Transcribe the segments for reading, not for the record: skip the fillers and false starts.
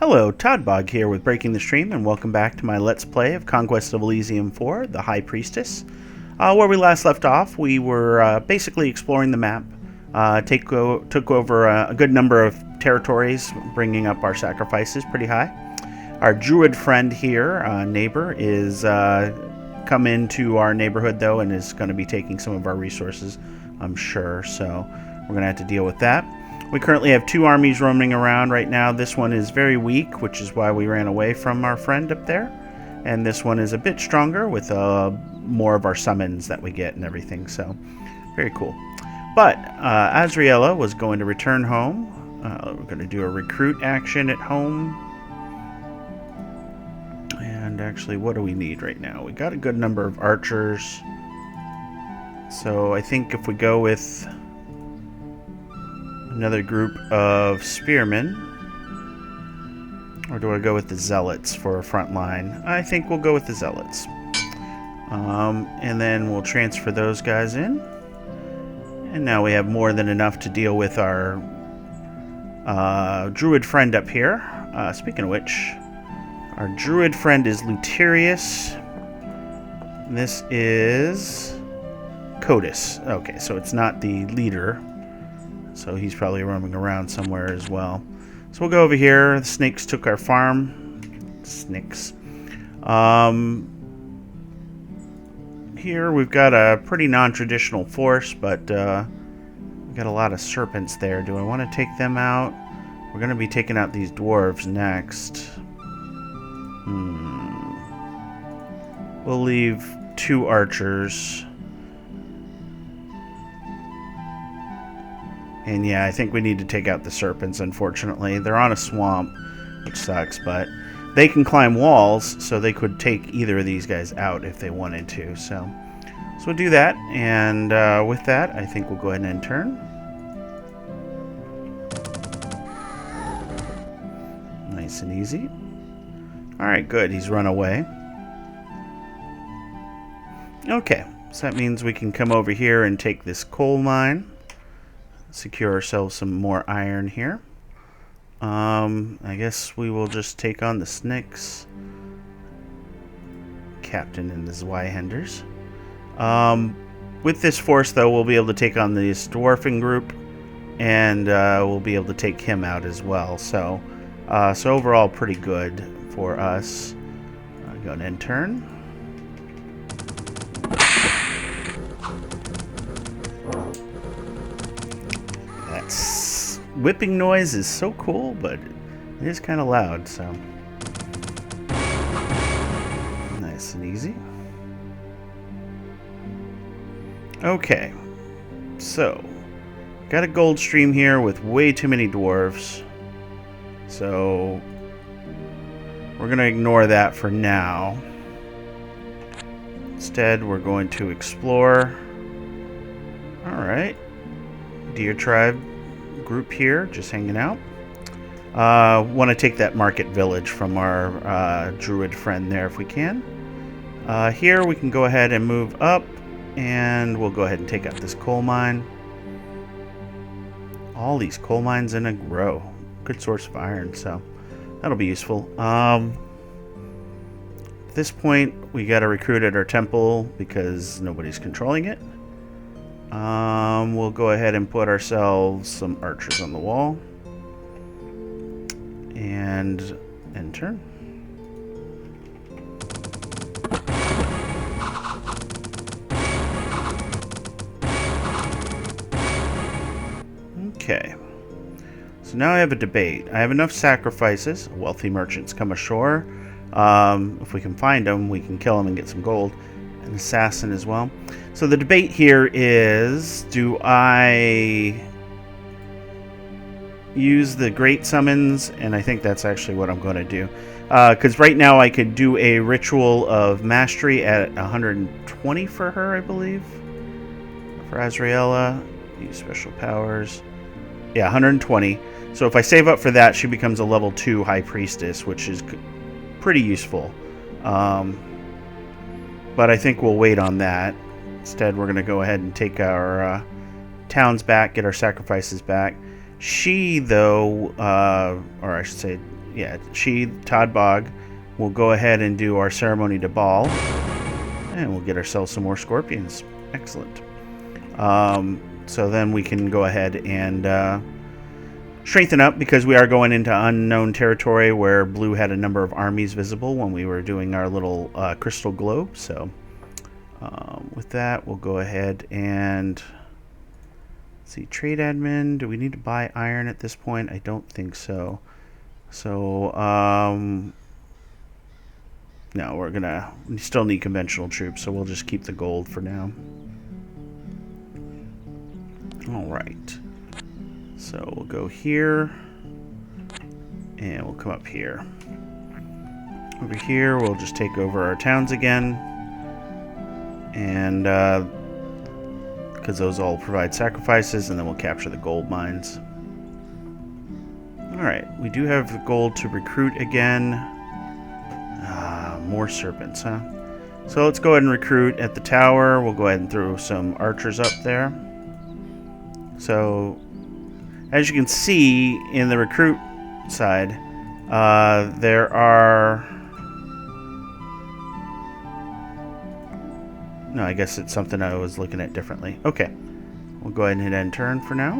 Hello, Toddbog here with Breaking the Stream, and welcome back to my Let's Play of Conquest of Elysium 4, the High Priestess. Where we last left off, we were basically exploring the map, took over a good number of territories, bringing up our sacrifices pretty high. Our Druid friend here, neighbor, is come into our neighborhood, though, and is going to be taking some of our resources, I'm sure, so we're going to have to deal with that. We currently have two armies roaming around right now. This one is very weak, which is why we ran away from our friend up there. And this one is a bit stronger with more of our summons that we get and everything. So, very cool. But Azriela was going to return home. We're going to do a recruit action at home. And actually, what do we need right now? We got a good number of archers. So I think if we go with another group of spearmen, or do I go with the zealots for a front line? I think we'll go with the zealots. And then we'll transfer those guys in. And now we have more than enough to deal with our druid friend up here. Speaking of which, our druid friend is Luterius. This is Codus. Okay, so it's not the leader. So he's probably roaming around somewhere as well. So we'll go over here. The snakes took our farm. Snakes. Here we've got a pretty non-traditional force, but we've got a lot of serpents there. Do I want to take them out? We're going to be taking out these dwarves next. We'll leave two archers. And yeah, I think we need to take out the serpents, unfortunately. They're on a swamp, which sucks, but they can climb walls, so they could take either of these guys out if they wanted to. So we'll do that, and with that, I think we'll go ahead and end turn. Nice and easy. Alright, good. He's run away. Okay, so that means we can come over here and take this coal mine. Secure ourselves some more iron here. I guess we will just take on the Snicks. Captain and the Zweihenders. With this force, though, we'll be able to take on this dwarfing group, and we'll be able to take him out as well. So overall, pretty good for us. Go and end turn. Whipping noise is so cool, but it is kind of loud, so nice and easy. Okay, so got a gold stream here with way too many dwarves, so we're going to ignore that for now. Instead, we're going to explore. Alright, Deer Tribe group here, just hanging out. Want to take that market village from our druid friend there if we can. Here we can go ahead and move up, and we'll go ahead and take out this coal mine. All these coal mines in a row. Good source of iron, so that'll be useful. At this point, we got to recruit at our temple because nobody's controlling it. We'll go ahead and put ourselves some archers on the wall. And end turn. Okay. So now I have a debate. I have enough sacrifices. Wealthy merchants come ashore. If we can find them, we can kill them and get some gold. An assassin as well. So the debate here is, do I use the great summons? And I think that's actually what I'm going to do. Because right now I could do a ritual of mastery at 120 for her, I believe. For Azriela, use special powers. Yeah, 120. So if I save up for that, she becomes a level 2 High Priestess, which is pretty useful. But I think we'll wait on that. Instead, we're going to go ahead and take our towns back, get our sacrifices back. She, though, or I should say, yeah, she, Todd Bog, will go ahead and do our ceremony to Baal, and we'll get ourselves some more scorpions. Excellent. So then we can go ahead and strengthen up, because we are going into unknown territory where blue had a number of armies visible when we were doing our little crystal globe. So with that, we'll go ahead and see, trade admin. Do we need to buy iron at this point? I don't think so. So no, we still need conventional troops, so we'll just keep the gold for now. All right. So we'll go here, and we'll come up here. Over here, we'll just take over our towns again, and because those all provide sacrifices, and then we'll capture the gold mines. Alright, we do have the gold to recruit again. More serpents, huh? So let's go ahead and recruit at the tower. We'll go ahead and throw some archers up there. So, as you can see in the recruit side, there are... No, I guess it's something I was looking at differently. Okay. We'll go ahead and hit end turn for now.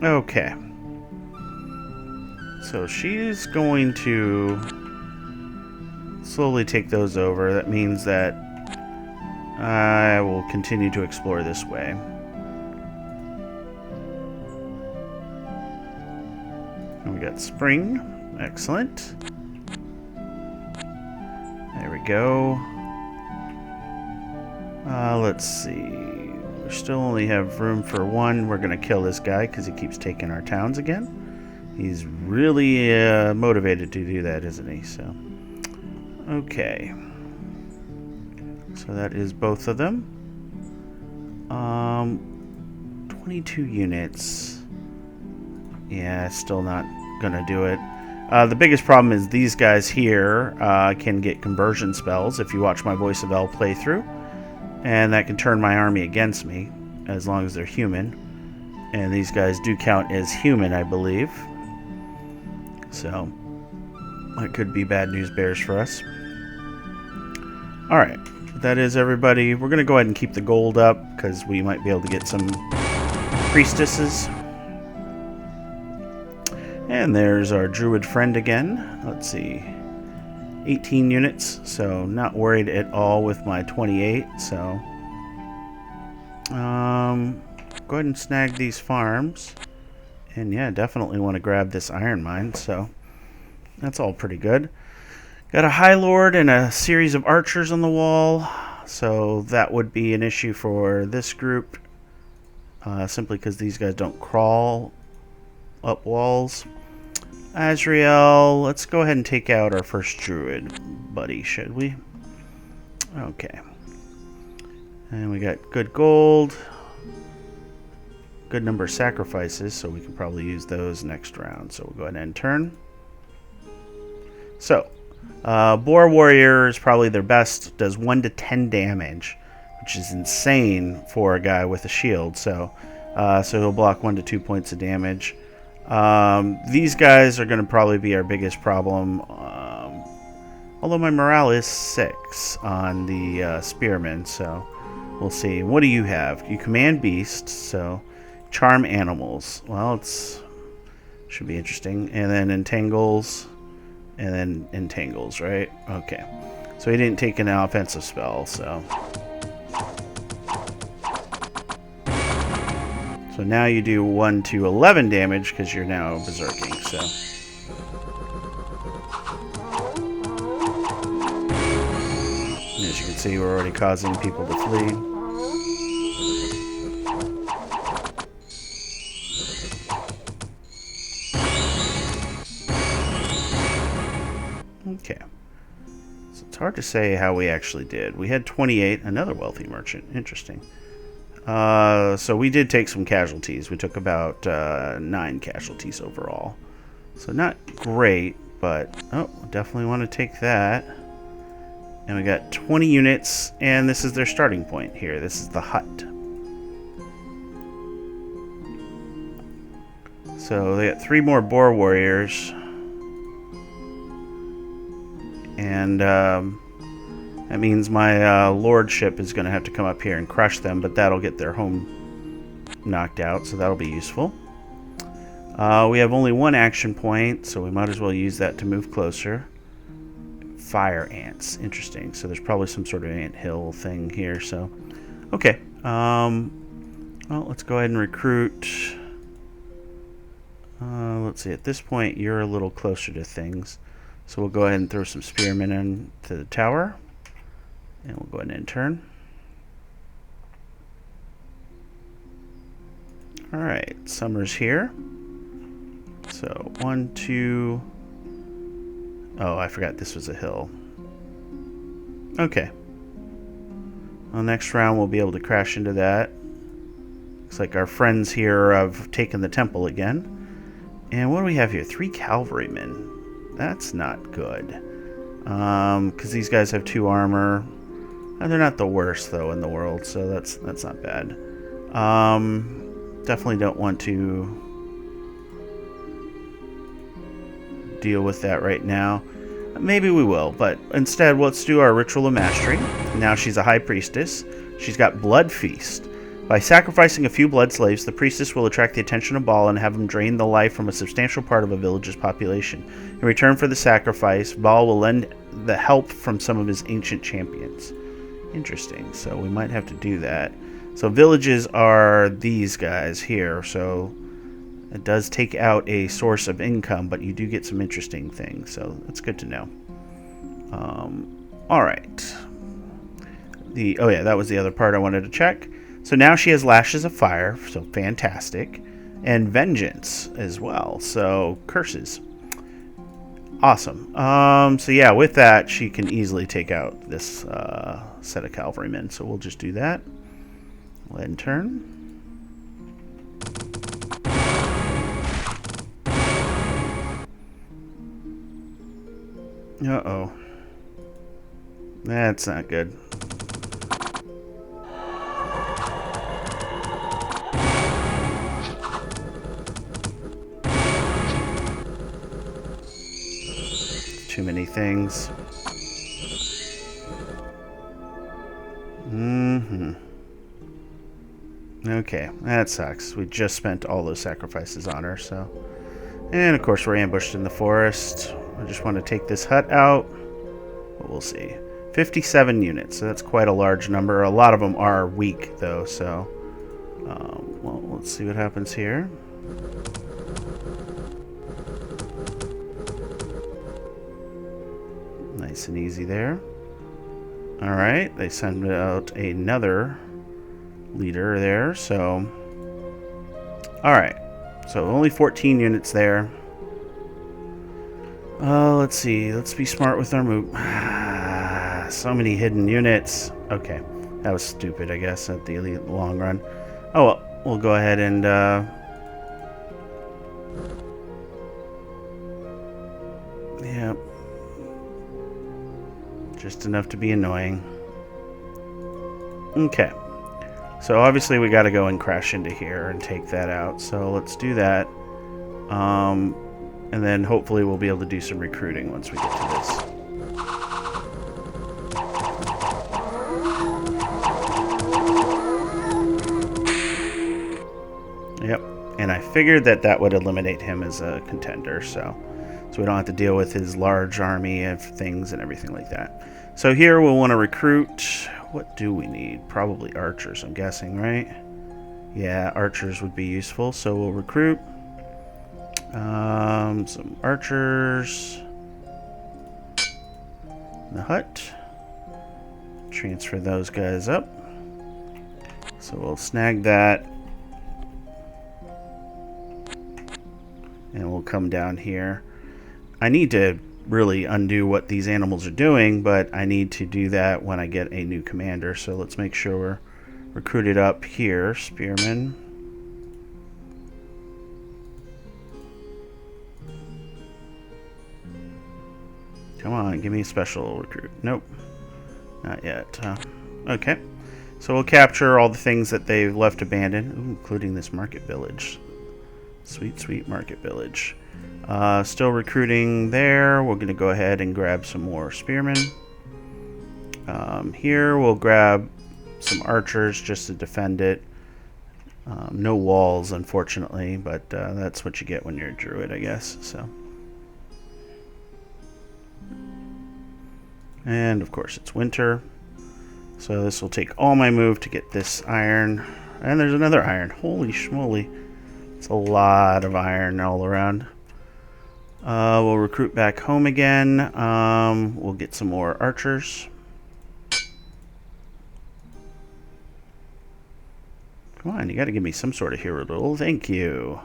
Okay. So she's going to slowly take those over. That means that I will continue to explore this way. And we got spring. Excellent. There we go. Let's see. We still only have room for one. We're going to kill this guy because he keeps taking our towns again. He's really motivated to do that, isn't he? So, okay. So that is both of them. 22 units. Yeah, still not going to do it. The biggest problem is these guys here can get conversion spells if you watch my Voice of El playthrough. And that can turn my army against me, as long as they're human. And these guys do count as human, I believe. So, that could be bad news bears for us. Alright, that is everybody. We're going to go ahead and keep the gold up, because we might be able to get some priestesses. And there's our Druid friend again. Let's see. 18 units, so not worried at all with my 28. So go ahead and snag these farms, and yeah, definitely want to grab this iron mine. So that's all pretty good. Got a High Lord and a series of archers on the wall, so that would be an issue for this group, simply because these guys don't crawl up walls. Azrael, let's go ahead and take out our first Druid buddy, should we? Okay. And we got good gold. Good number of sacrifices, so we can probably use those next round. So we'll go ahead and end turn. So, Boar Warrior is probably their best. Does 1 to 10 damage, which is insane for a guy with a shield. So he'll block 1 to 2 points of damage. These guys are going to probably be our biggest problem, although my morale is 6 on the spearmen, so we'll see. What do you have? You command beasts, so charm animals. Well, should be interesting. And then entangles, and then entangles, right? Okay, so he didn't take an offensive spell, so now you do 1 to 11 damage because you're now berserking. So, and as you can see, we're already causing people to flee. Okay, so it's hard to say how we actually did. We had 28, another wealthy merchant. Interesting. So we did take some casualties. We took about 9 casualties overall. So not great, but definitely want to take that. And we got 20 units, and this is their starting point here. This is the hut. So they got 3 more boar warriors. And that means my lordship is going to have to come up here and crush them, but that'll get their home knocked out, so that'll be useful. We have only 1 action point, so we might as well use that to move closer. Fire ants. Interesting. So there's probably some sort of ant hill thing here, so... Okay. Well, let's go ahead and recruit... let's see. At this point, you're a little closer to things. So we'll go ahead and throw some spearmen into the tower. And we'll go ahead and intern. Alright, summer's here. So, 1, 2... Oh, I forgot this was a hill. Okay. Well, next round we'll be able to crash into that. Looks like our friends here have taken the temple again. And what do we have here? 3 cavalrymen. That's not good. Because these guys have 2 armor. They're not the worst, though, in the world, so that's not bad. Definitely don't want to deal with that right now. Maybe we will, but instead let's do our Ritual of Mastery. Now she's a High Priestess. She's got Blood Feast. By sacrificing a few blood slaves, the priestess will attract the attention of Baal and have him drain the life from a substantial part of a village's population. In return for the sacrifice, Baal will lend the help from some of his ancient champions. Interesting, so we might have to do that. So villages are these guys here, so it does take out a source of income, but you do get some interesting things, so that's good to know. Alright. Oh yeah, that was the other part I wanted to check. So now she has Lashes of Fire, so fantastic. And Vengeance as well, so curses. Awesome. So yeah, with that, she can easily take out this set of cavalrymen, so we'll just do that. Go ahead and turn. Uh-oh. That's not good. Too many things. Okay, that sucks. We just spent all those sacrifices on her, so... And, of course, we're ambushed in the forest. I just want to take this hut out. But we'll see. 57 units, so that's quite a large number. A lot of them are weak, though, so... well, let's see what happens here. Nice and easy there. Alright, they send out another leader there, so... Alright, so only 14 units there. Let's see, let's be smart with our move. So many hidden units. Okay, that was stupid, I guess, at the long run. Oh well, we'll go ahead and... yeah. Just enough to be annoying. Okay. So obviously we got to go and crash into here and take that out. So let's do that. And then hopefully we'll be able to do some recruiting once we get to this. Yep. And I figured that that would eliminate him as a contender, so we don't have to deal with his large army of things and everything like that. So here we'll want to recruit. What do we need? Probably archers, I'm guessing, right? Yeah, archers would be useful, so we'll recruit some archers in the hut. Transfer those guys up. So we'll snag that. And we'll come down here. I need to really undo what these animals are doing, but I need to do that when I get a new commander. So let's make sure we're recruited up here. Spearmen. Come on, give me a special recruit. Nope. Not yet. Okay. So we'll capture all the things that they've left abandoned, including this market village. Sweet, sweet market village. Still recruiting there. We're going to go ahead and grab some more spearmen. Here we'll grab some archers just to defend it. No walls, unfortunately, but that's what you get when you're a druid, I guess. So, and of course it's winter, so this will take all my move to get this iron. And there's another iron. Holy schmoly. It's a lot of iron all around. We'll recruit back home again. We'll get some more archers. Come on, you got to give me some sort of hero duel. Thank you.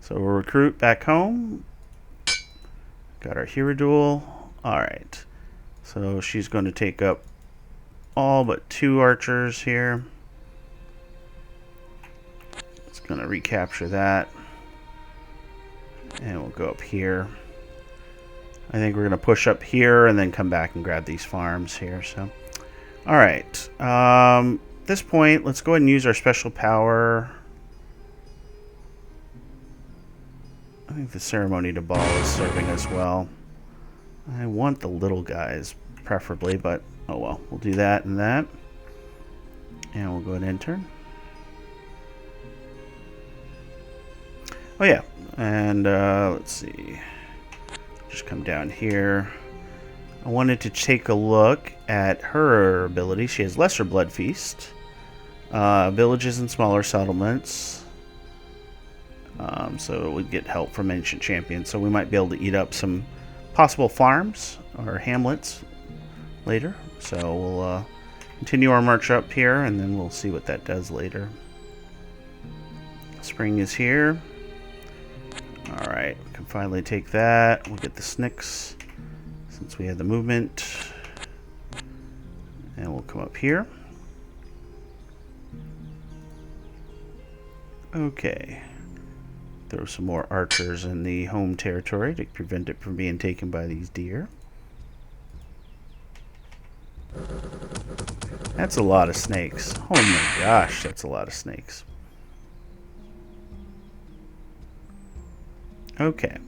So we'll recruit back home. Got our hero duel. Alright. So she's going to take up all but 2 archers here. It's going to recapture that. And we'll go up here. I think we're going to push up here and then come back and grab these farms here. So, alright. At this point, let's go ahead and use our special power. I think the ceremony to ball is serving us well. I want the little guys, preferably, but oh well. We'll do that and that. And we'll go ahead and enter. Oh yeah, and let's see. Just come down here. I wanted to take a look at her ability. She has Lesser Blood Feast. Villages and smaller settlements. So we get help from Ancient Champions. So we might be able to eat up some possible farms or hamlets later. So we'll continue our march up here, and then we'll see what that does later. Spring is here. Alright, we can finally take that. We'll get the Snicks since we had the movement. And we'll come up here. Okay. Throw some more archers in the home territory to prevent it from being taken by these deer. That's a lot of snakes. Oh my gosh, that's a lot of snakes. Okay.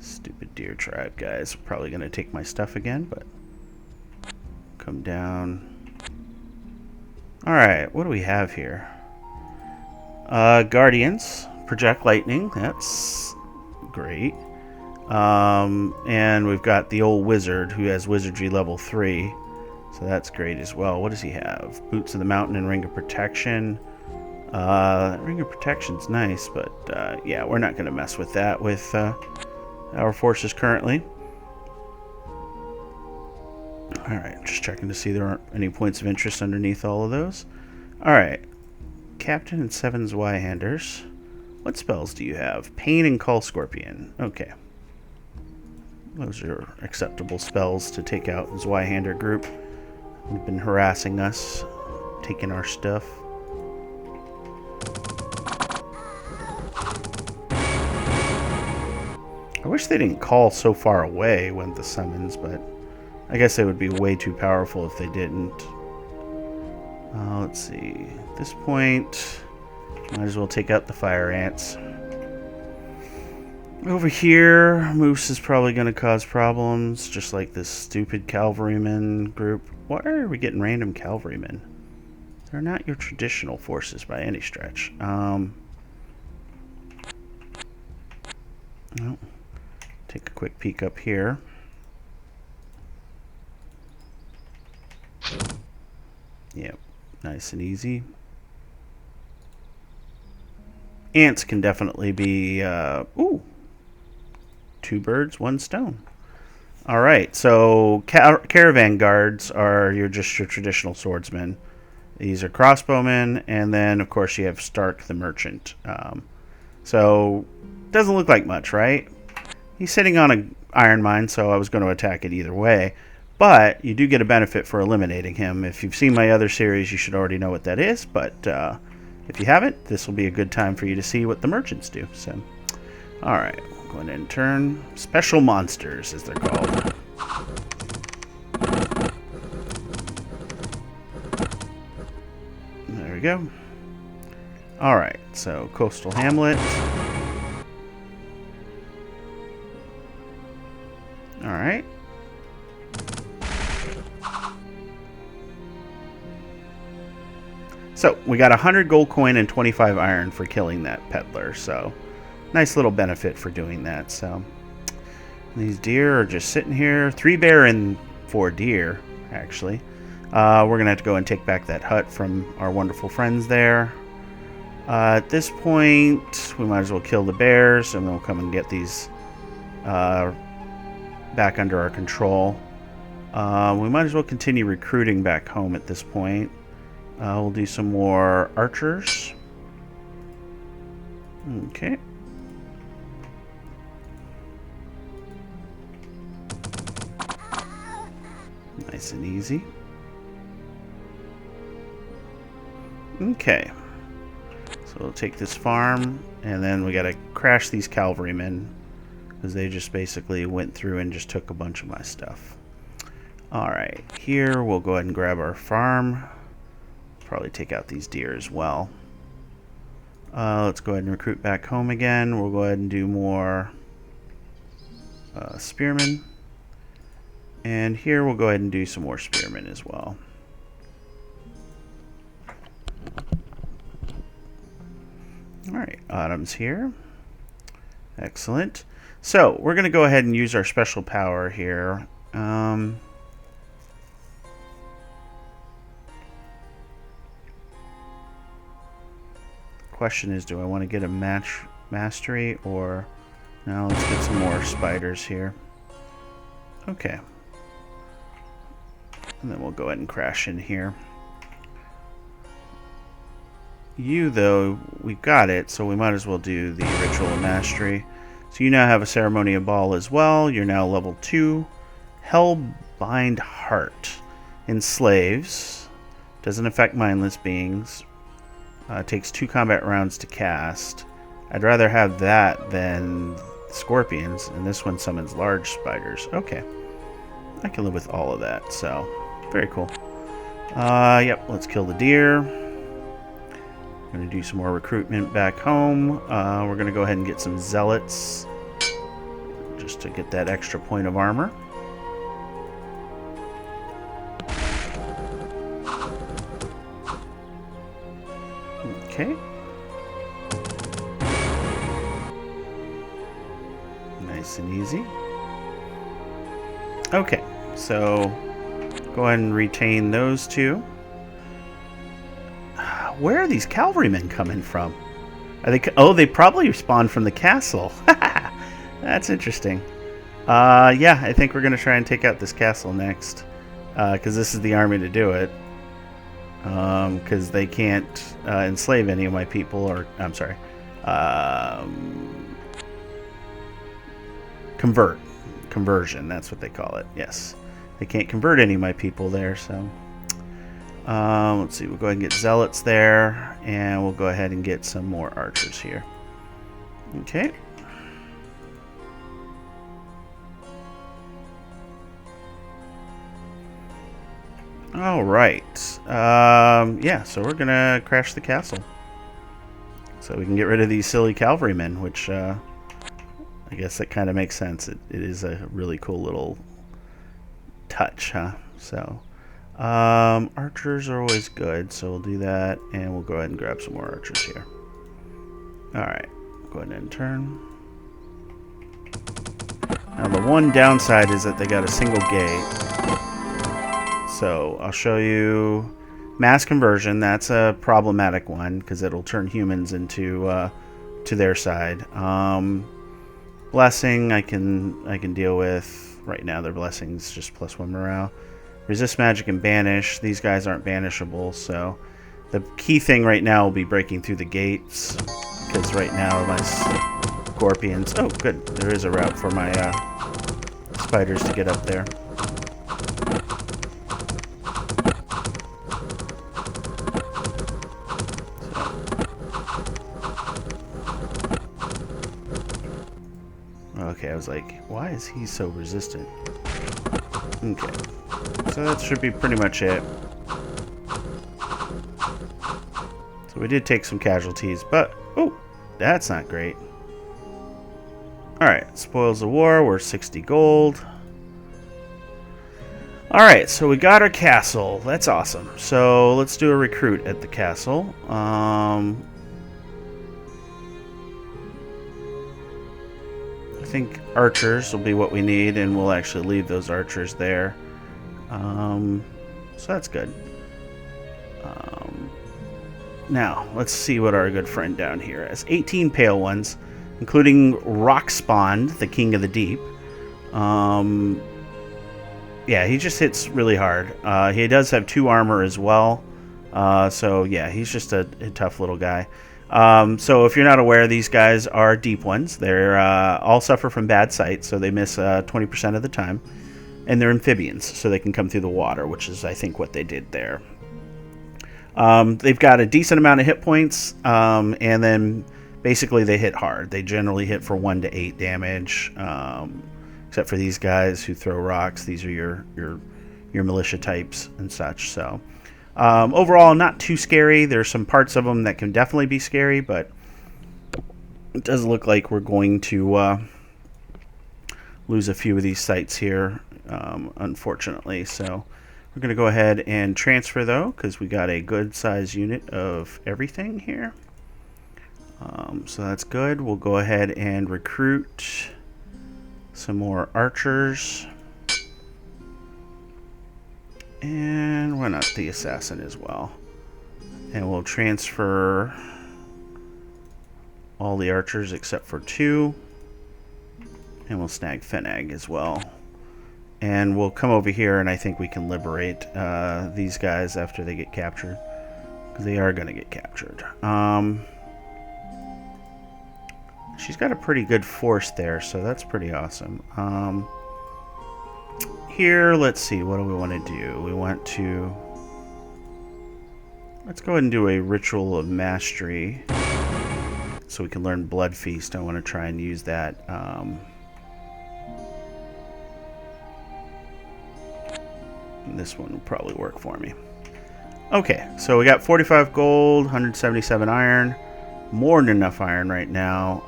Stupid deer tribe guys. Probably going to take my stuff again, but come down. Alright, what do we have here? Guardians. Project lightning. That's great. And we've got the old wizard who has wizardry level 3. So that's great as well. What does he have? Boots of the Mountain and Ring of Protection. Ring of Protection's nice, but yeah, we're not going to mess with that with our forces currently. Alright, just checking to see there aren't any points of interest underneath all of those. Alright, Captain and 7 Zweihanders. What spells do you have? Pain and Call Scorpion. Okay. Those are acceptable spells to take out the Zweihander group. They've been harassing us, taking our stuff. I wish they didn't call so far away when the summons, but I guess they would be way too powerful if they didn't. Let's see. At this point, might as well take out the fire ants. Over here, Moose is probably going to cause problems, just like this stupid cavalryman group. Why are we getting random cavalrymen? They're not your traditional forces by any stretch. No. Take a quick peek up here. Yep, nice and easy. Ants can definitely be, ooh, 2 birds, 1 stone. All right, so Caravan Guards are just your traditional swordsmen. These are crossbowmen, and then, of course, you have Stark the Merchant. So, doesn't look like much, right? He's sitting on an iron mine, so I was going to attack it either way. But you do get a benefit for eliminating him. If you've seen my other series, you should already know what that is. But if you haven't, this will be a good time for you to see what the merchants do. So, all right, we'll go ahead and turn special monsters, as they're called. There we go. All right, so coastal hamlet. Alright. So, we got 100 gold coin and 25 iron for killing that peddler, so nice little benefit for doing that. So, these deer are just sitting here. 3 bear and 4 deer, actually. We're going to have to go and take back that hut from our wonderful friends there. At this point, we might as well kill the bears, and we'll come and get these back under our control. We might as well continue recruiting back home at this point. We'll do some more archers. Okay. Nice and easy. Okay. So we'll take this farm, and then we gotta crash these cavalrymen, because they just basically went through and just took a bunch of my stuff. Alright, here we'll go ahead and grab our farm. Probably take out these deer as well. Let's go ahead and recruit back home again. We'll go ahead and do more spearmen. And here we'll go ahead and do some more spearmen as well. Alright, Autumn's here. Excellent. So, we're going to go ahead and use our special power here. Question is, do I want to get a mastery, or no? Let's get some more spiders here. Okay, and then we'll go ahead and crash in here. You, though, we've got it, so we might as well do the ritual of mastery. So you now have a ceremony of ball as well. You're now level 2. Hellbind Heart enslaves. Doesn't affect mindless beings. Takes 2 combat rounds to cast. I'd rather have that than scorpions, and this one summons large spiders. Okay. I can live with all of that, so very cool. Yep, let's kill the deer. We're going to do some more recruitment back home. We're going to go ahead and get some zealots just to get that extra point of armor. Okay. Nice and easy. Okay, so go ahead and retain those 2. Where are these cavalrymen coming from? Are they? Oh, they probably spawned from the castle. That's interesting. Yeah, I think we're going to try and take out this castle next, because this is the army to do it. Because they can't enslave any of my people, or I'm sorry, conversion. That's what they call it. Yes, they can't convert any of my people there. So let's see. We'll go ahead and get zealots there, and we'll go ahead and get some more archers here. Okay. All right. Yeah, so we're going to crash the castle. So we can get rid of these silly cavalrymen, which I guess that kind of makes sense. It is a really cool little touch, huh? So archers are always good, so we'll do that, and we'll go ahead and grab some more archers here. All right. Go ahead and turn. Now the one downside is that they got a single gate. So I'll show you mass conversion. That's a problematic one because it'll turn humans into to their side. Blessing I can deal with right now. Their blessings just +1 morale. Resist magic and banish. These guys aren't banishable, so the key thing right now will be breaking through the gates, because right now my scorpions. Oh, good. There is a route for my spiders to get up there. Okay, I was like, why is he so resistant? Okay, so that should be pretty much it. So we did take some casualties, but, oh, that's not great. Alright, spoils of war, we're 60 gold. Alright, so we got our castle. That's awesome. So let's do a recruit at the castle. I think archers will be what we need, and we'll actually leave those archers there. So that's good. Now, let's see what our good friend down here has. 18 Pale Ones, including Rockspawn, the King of the Deep. Yeah, he just hits really hard. He does have 2 armor as well. So, yeah, he's just a tough little guy. So if you're not aware, these guys are deep ones. They're all suffer from bad sight, so they miss 20% of the time. And they're amphibians, so they can come through the water, which is, I think, what they did there. They've got a decent amount of hit points, and then basically they hit hard. They generally hit for 1 to 8 damage, except for these guys who throw rocks. These are your militia types and such. So overall, not too scary. There's some parts of them that can definitely be scary, but it does look like we're going to lose a few of these sites here, unfortunately. So we're going to go ahead and transfer, though, because we got a good size unit of everything here. So that's good. We'll go ahead and recruit some more archers. And why not the assassin as well? And we'll transfer all the archers except for 2. And we'll snag Fenag as well. And we'll come over here, and I think we can liberate these guys after they get captured. Because they are going to get captured. She's got a pretty good force there, so that's pretty awesome. Here, let's see, what do we want to do? We want to... Let's go ahead and do a Ritual of Mastery. So we can learn Blood Feast. I want to try and use that... this one will probably work for me. Okay, so we got 45 gold, 177 iron, more than enough iron right now,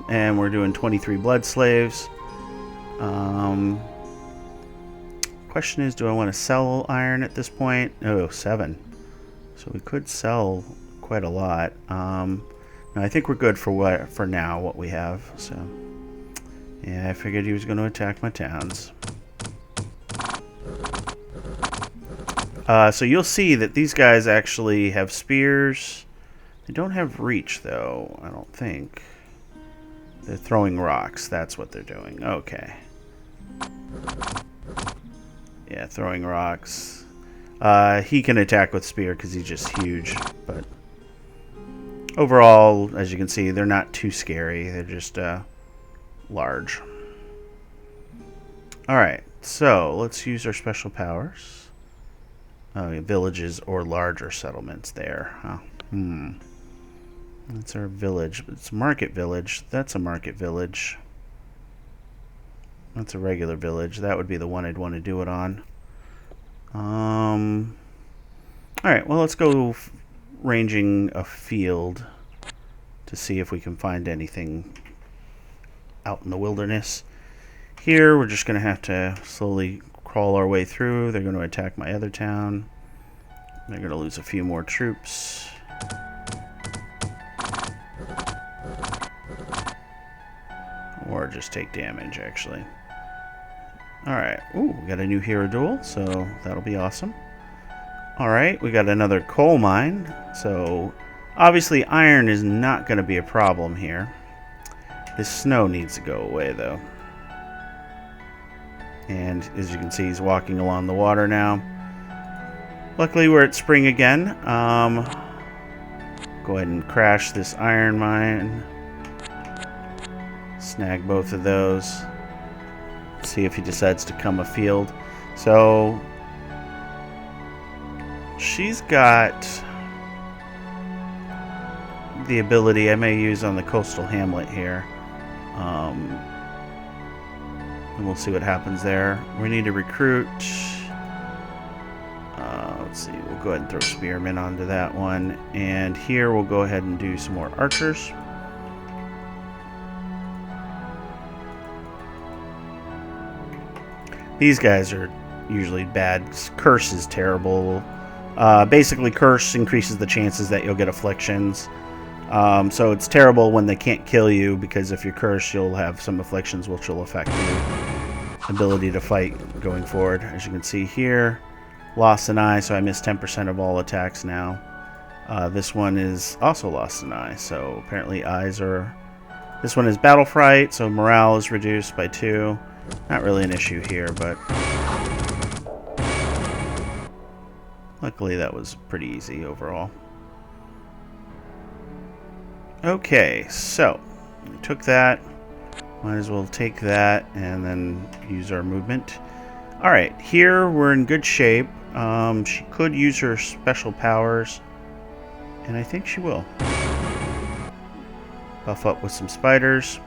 and we're doing 23 blood slaves. Question is, do I want to sell iron at this point? Oh, 7. So we could sell quite a lot. No, I think we're good for now, what we have. So yeah, I figured he was going to attack my towns. So you'll see that these guys actually have spears. They don't have reach, though, I don't think. They're throwing rocks. That's what they're doing. Okay. Yeah, throwing rocks. He can attack with spear because he's just huge. But overall, as you can see, they're not too scary. They're just large. Alright, so let's use our special powers. Villages or larger settlements there. Huh? That's our village. It's a market village. That's a market village. That's a regular village. That would be the one I'd want to do it on. Alright, well, let's go ranging a field to see if we can find anything out in the wilderness. Here, we're just going to have to slowly crawl our way through. They're going to attack my other town. They're going to lose a few more troops. Or just take damage, actually. Alright. Ooh, we got a new hero duel, so that'll be awesome. Alright, we got another coal mine. So, obviously, iron is not going to be a problem here. This snow needs to go away, though. And as you can see, he's walking along the water now. Luckily, we're at spring again. Go ahead and crash this iron mine. Snag both of those. See if he decides to come afield. So, she's got the ability I may use on the coastal hamlet here. And we'll see what happens there. We need to recruit. Let's see. We'll go ahead and throw spearmen onto that one. And here we'll go ahead and do some more archers. These guys are usually bad. Curse is terrible. Basically, curse increases the chances that you'll get afflictions. So it's terrible when they can't kill you, because if you're cursed, you'll have some afflictions which will affect your ability to fight going forward. As you can see here, lost an eye, so I miss 10% of all attacks now. This one is also lost an eye, so apparently eyes are... This one is battle fright, so morale is reduced by 2. Not really an issue here, but... luckily that was pretty easy overall. Okay, so we took that. Might as well take that and then use our movement. Alright, here we're in good shape. She could use her special powers, and I think she will. Buff up with some spiders,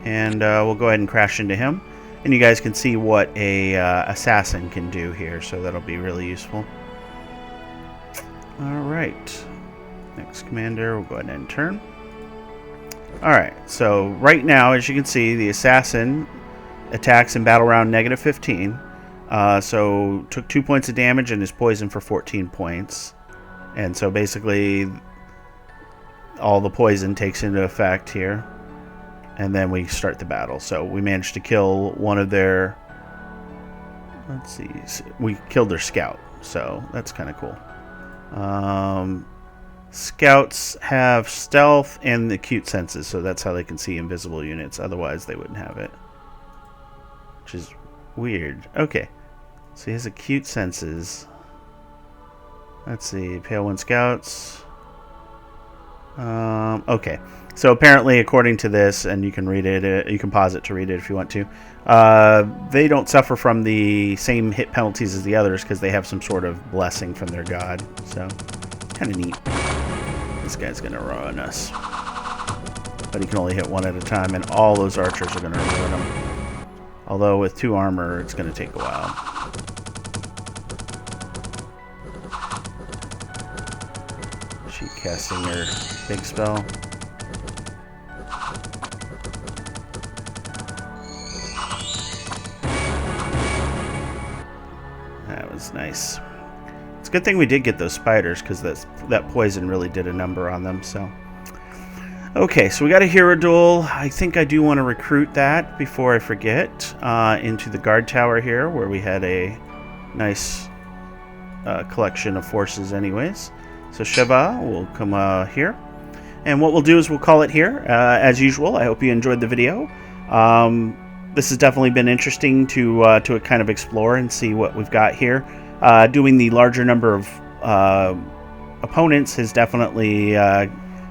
and we'll go ahead and crash into him. And you guys can see what a assassin can do here, so that'll be really useful. Alright, next commander, we'll go ahead and turn. Alright, so right now, as you can see, the assassin attacks in battle round -15. So took 2 points of damage and is poisoned for 14 points. And so basically all the poison takes into effect here. And then we start the battle. So we managed to kill one of their... let's see. We killed their scout. So that's kind of cool. Scouts have stealth and acute senses. So that's how they can see invisible units. Otherwise they wouldn't have it. Which is weird. Okay. So he has acute senses. Let's see. Pale 1 scouts. Okay. So apparently, according to this, and you can read it, you can pause it to read it if you want to, they don't suffer from the same hit penalties as the others because they have some sort of blessing from their god. So, kind of neat. This guy's going to ruin us. But he can only hit 1 at a time, and all those archers are going to ruin him. Although with 2 armor, it's going to take a while. She casting her big spell. That was nice. It's a good thing we did get those spiders, because that poison really did a number on them. So, okay, so we got a hero duel. I think I do want to recruit that before I forget into the guard tower here, where we had a nice collection of forces anyways. So Sheva will come here. And what we'll do is we'll call it here. As usual, I hope you enjoyed the video. This has definitely been interesting to kind of explore and see what we've got here. Doing the larger number of opponents has definitely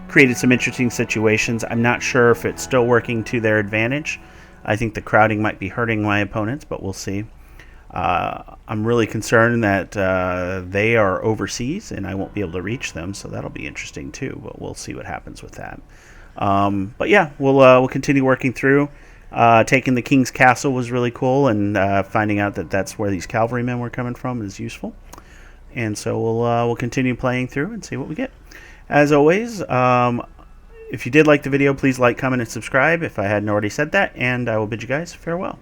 created some interesting situations. I'm not sure if it's still working to their advantage. I think the crowding might be hurting my opponents, but we'll see. I'm really concerned that they are overseas and I won't be able to reach them, so that'll be interesting too. But we'll see what happens with that. But yeah, we'll continue working through. Taking the King's Castle was really cool, and finding out that that's where these cavalrymen were coming from is useful. And so we'll continue playing through and see what we get. As always, if you did like the video, please like, comment, and subscribe if I hadn't already said that, and I will bid you guys farewell.